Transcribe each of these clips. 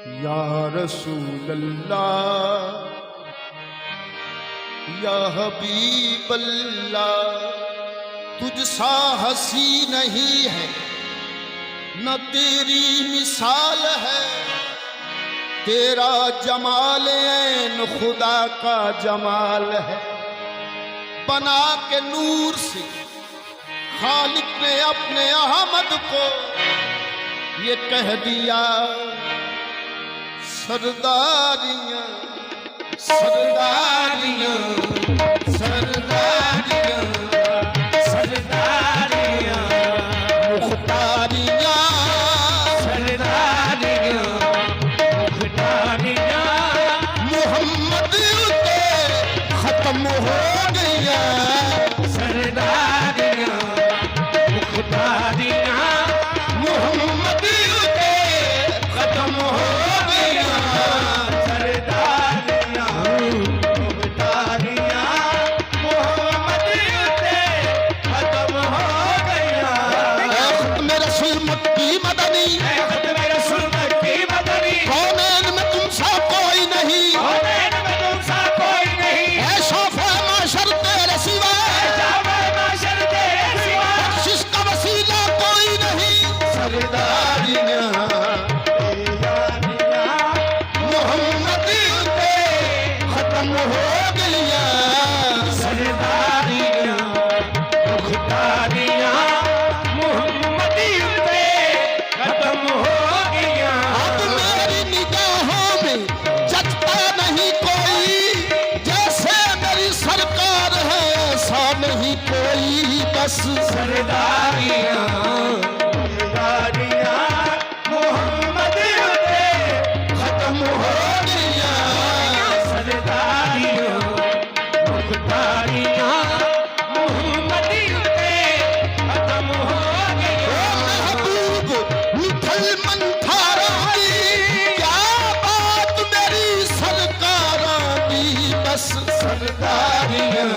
या रसूल अल्लाह या हबीब अल्लाह, तुझसा हंसी नहीं है न तेरी मिसाल है, तेरा जमाल ऐन खुदा का जमाल है। बना के नूर से खालिक ने अपने अहमद को ये कह दिया, सरदारियां सरदारियां सरदारियां सरदारियां मुख्तारियां सरदारियां मुख्तारियां मोहम्मद उते खत्म हो गया, सरदारियां मुख्तारियां मोहम्मद उते खत्म हो गया, सरदारियां सरदारियां मोहम्मद उते खत्म हो गया, सरदारियां मुख्तारियां मोहम्मद उते खत्म हो गया। महबूब मिठल मंथारा दी क्या बात मेरी सरकारा दी, बस सरदारियां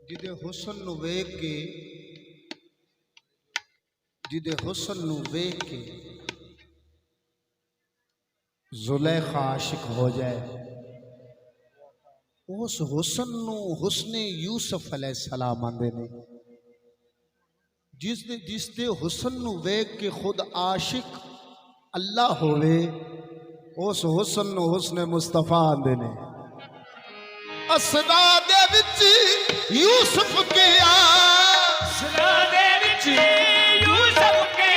जिदे हुसन नु वेख के जिदे हुसन नु वेख के जुलेखा आशिक हो जाए, उस हुसन नु हुस्ने यूसुफ अलैहिस्सलाम आंदे ने। जिसदे हुसन नु वेख के खुद आशिक अल्लाह होवे उस हुस्न नु हुस्न मुस्तफा आंदे ने। असरा दे विच यूसुफ के असरा दे विच यूसुफ के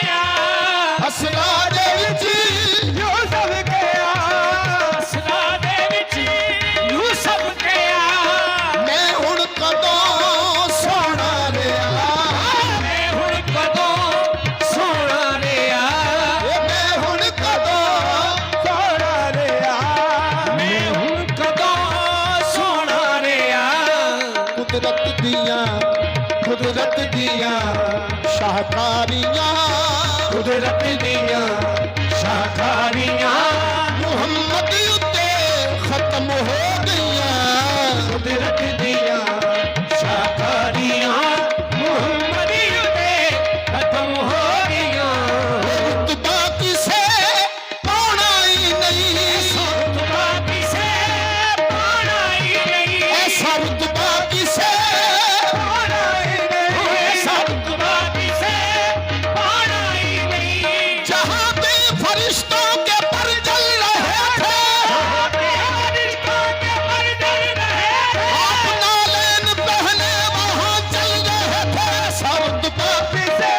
असरा दे विच यूसुफ के असरा दे विच यूसुफ के मैं हुण कदों सोना रहा मैं हुण कदों सोना रिया मैं हुण कदों सोना रिया मैं हुण कदों सोना रिया कुदरत दियां शाहकारियां कुदरत दियां शाखारियां मुहम्मद उत्ते खत्म हो गईयां कुदरत दियां शाखारियां मुहम्मद उते खत्म हो गईयां रुतबा किसे पाना ही नहीं रुतबा किसे पाना ही नहीं ऐसा रुतबा किसे पाना ही नहीं ऐसा रुतबा किसे पाना ही नहीं जहां पे फरिश्तों के पर जल रहे थे आप नालैन पहने वहां चल रहे थे ऐसा रुतबा किसे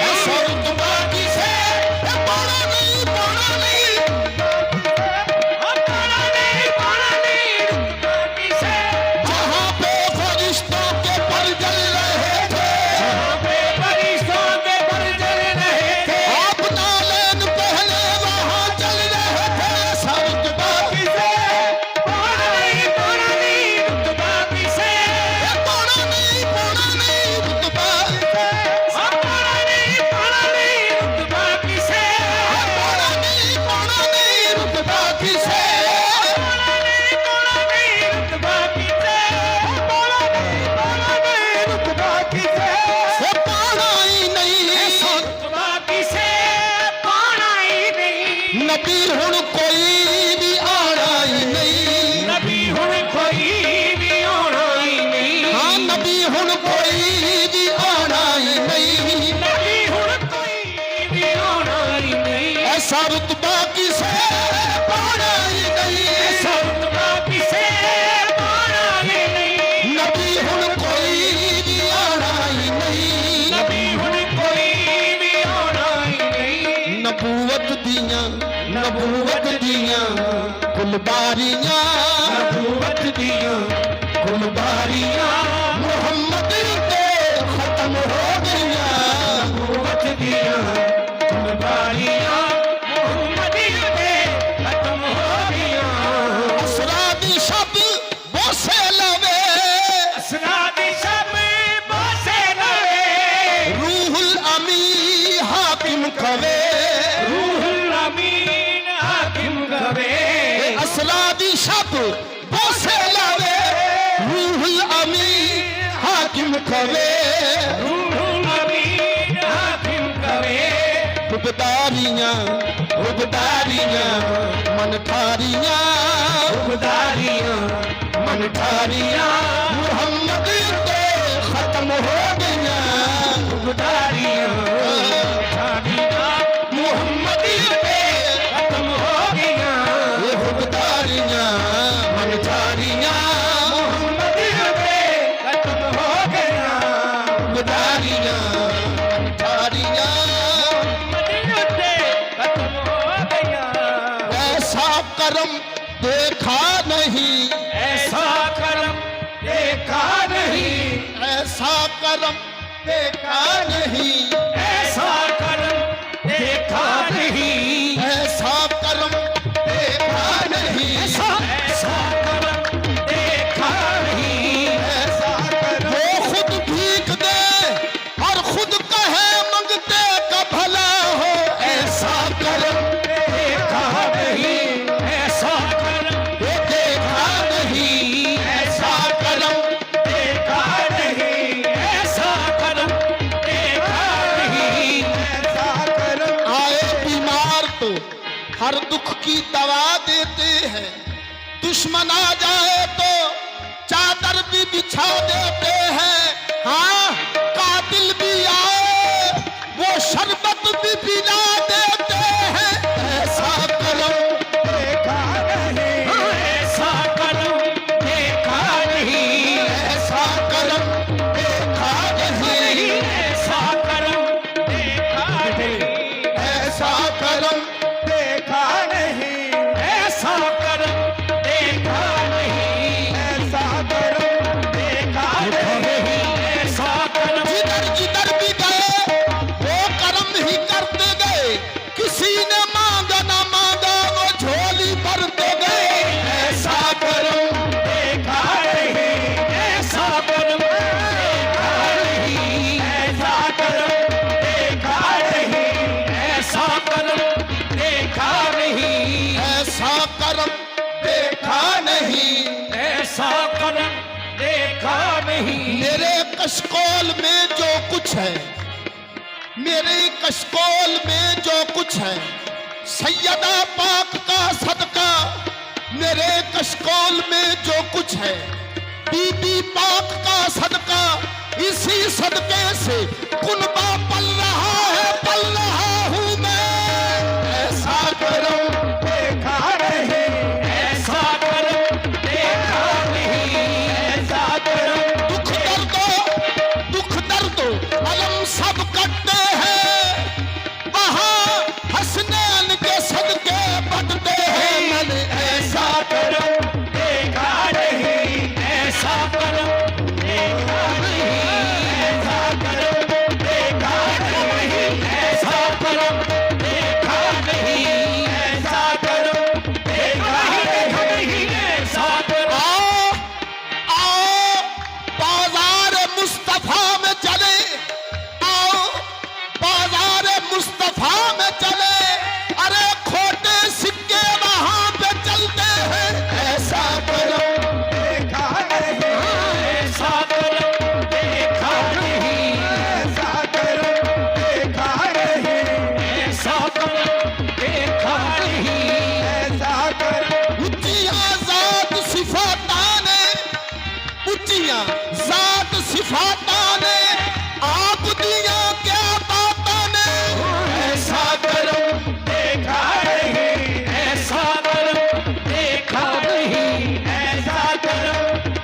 ऐसा रुतबा किसे पाना नहीं जहां पे फरिश्तों के पर जल रहे थे आप नालैन पहने वहां चल रहे थे ऐसा रुतबा किसे पाना नहीं रुतबा पाना नहीं रुतबा किसे से पाना ही नहीं नबी हुण कोई भी आना ही नहीं हाँ नबी हुण कोई भी आना ही नहीं ऐसा रुतबा किसे पाना ही नहीं नबी हुण कोई भी आना ही नहीं नबूवत दियां कुलबारियां मुहम्मद ते खत्म हो गईयां असरा दी शब बोसे लवे रूहुल अमी हाकिम कवे असरा दी शब बोसे लवे रूहुल अमी हाकिम कवे उबदारियां मन ठारियां मुहम्मद ते खत्म हो गईयां मुहम्मद ते खत्म हो गईयां ये उबदारियां मन ठारियां मोहम्मद पे खत्म हो गया उबदारियां मन ठारियां मोहम्मद पे खत्म हो गया ऐसा करम देखा नहीं ऐसा करम देखा नहीं ऐसा करम देखा नहीं ऐसा करम देखा नहीं ऐसा करम देखा नहीं ऐसा करम देखा नहीं ऐसा करम वो खुद भीख दे और खुद कहे मंगते का भला हो ऐसा करम देखा नहीं ऐसा करम ये देखा नहीं ऐसा करम देखा नहीं ऐसा करम देखा नहीं ऐसा करम आए बीमार तो हर दुख की दवा देते हैं दुश्मन आ जाए तो चादर भी बिछा देते हैं हाँ कातिल भी आए वो शरबत भी पिला कशकोल में जो कुछ है, मेरे कशकोल में जो कुछ है, सैयदा पाक का सदका। मेरे कशकोल में जो कुछ है, बीबी पाक का सदका। इसी सदके से कुनबा पल रहा है, पल रहा हूं मैं। ऐसा करो देखा नहीं, ऐसा करो देखा नहीं, ऐसा करो। दुख दर्दो अलम सब कटते हैं, वहां हसनैन के सदके बटते हैं। मैंने ऐसा करो देखा नहीं, ऐसा करो देखा नहीं, ऐसा करो देखा नहीं, ऐसा करो देखा नहीं, ऐसा करो देखा नहीं, ऐसा करो। आओ बाजार मुस्तफा में चले, आओ बाजार मुस्तफा में चले। अरे खोटे सिक्के वहां पे चलते हैं। ऐसा करो देखा नहीं, ऐसा करो देखा नहीं, ऐसा करो देखा नहीं, ऐसा करो देखा नहीं, ऐसा करो। ऊंचियां जात सिफाताने, ऊंचियां जात सिफाताने, आप दिया क्या बाताने। ऐसा करो देखा नहीं, ऐसा करो देखा नहीं, ऐसा करो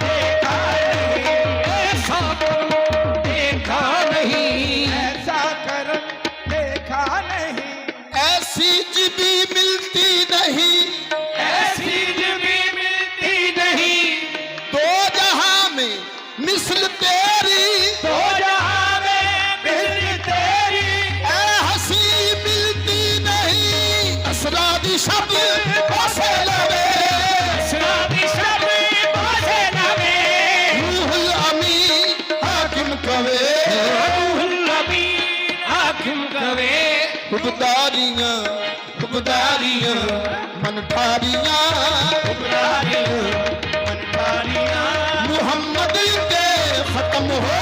देखा नहीं, ऐसा करो देखा नहीं, ऐसा करो देखा नहीं। ऐसी जिबी मिलती नहीं, ऐसी भी मिलती नहीं, दो जहां में मिसल तेरी। तो जहां में मिल तेरी। ऐ हंसी मिलती नहीं, असरादी शब्द बसे लगे। शराबी शब्द बसे लगे, रूहुल अमीन हाकिम कवे, रूहुल अमीन हाकिम कवे। खुबदारियां खुबदारियां मन ठारियां, खुबदारियां, मनठारियां, मुहम्मद के खत्म हो